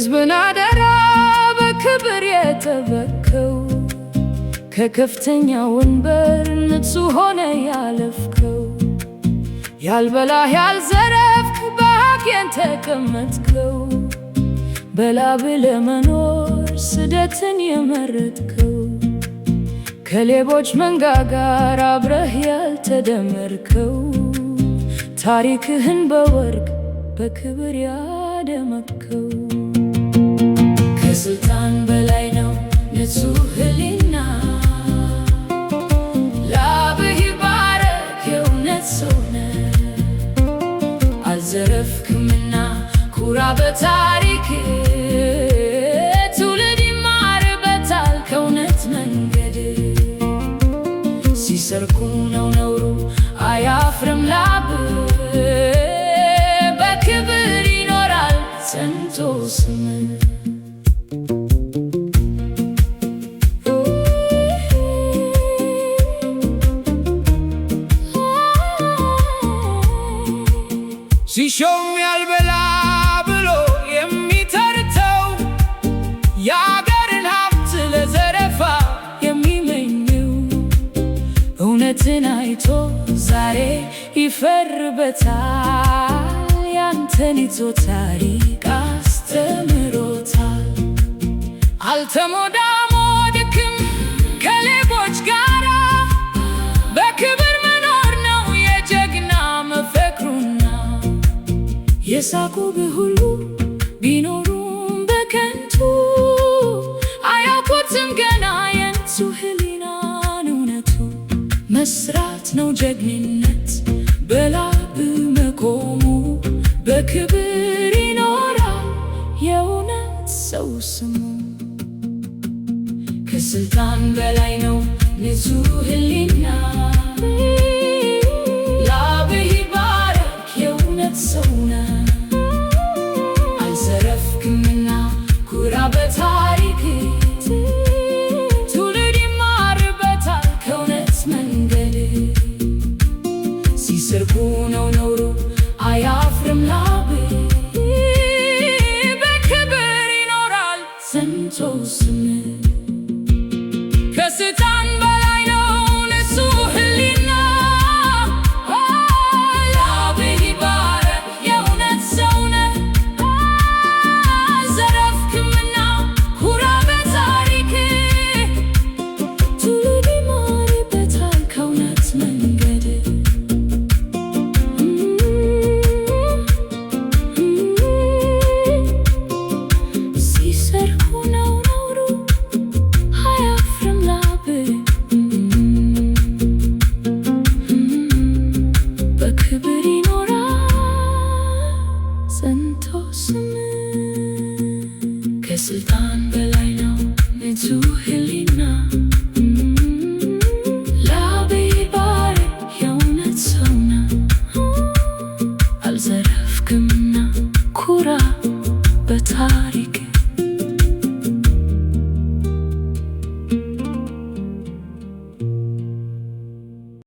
የሕዝብን አደራ በክብር የጠበቅከው ከከፍተኛ ወንበር ንጹሕ ሆነ ያለፍከው ያልበላህ ያልዘረፍክ በሀቄን ተቀመጥከው በላብህ ለመኖር ስደትን የመረጥከው ከሌቦች መንጋ ጋር አብረህ ያልተደመርከው ታሪክህን በወርቅ በክብር ያደመቅከው ከስልጣን በላይ ነው ንጹሕ ሕሊና ላብህ ይባረክ የእውነት ሰው ነህ አልዘረፍክምና ኩራ በታሪክህ ትውልድ ይማርበታል ከእውነት መንገድ ሲሰርቁ ነው ነውሩ አያፍርም ላብህ በክብር ይኖራል ጸንቶ ስምህ ሲሾም ያልበላ ብሎ የሚተርተው የአገርን ሀብት ለዘረፋ የሚመኘው እውነትን አይቶ ዛሬ ይፈርበታል ያንተን ይዞ ታሪክ አስተምሮታል አልተሞዳሞድክም ከሌቦች ጋራ በክብር መኖር ነው የጀግና መፈክሩና የሳቁብህ ሁሉ ቢኖሩም በከንቱ አያውቁትም ገና የንጹሕ ሕሊናን እውነቱ መስራት ነው ጀግንነት በላብህ መቆሙ በክብር ይኖራል የእውነት ሰው ስሙ ከስልጣን በላይ ነው ንጹሕ ሕሊና ላብህ ይባረክ የእውነት ሰው ነህ አልዘረፍክምና ኩራ በታሪክህ ትውልድ ይማርበታል ከእውነት መንገድ ሲሰርቁ ነው ነውሩ አያፍርም ላብህ በክብር ይኖራል ጸንቶ ስምህ ከስልጣን በላይ ነው ንጹሕ ሕሊና ላብህ ይባረክ የእውነት ሰው ነህ አልዘረፍክምና ኩራ በታሪክህ ትውልድ ይማርበታል ከእውነት መንገድ ሲሰርቁ ነው ነውሩ አያፍርም ላብህ በክብር ይኖራል ጸንቶ ስምህ ከስልጣን በላይ ነው ንጹሕ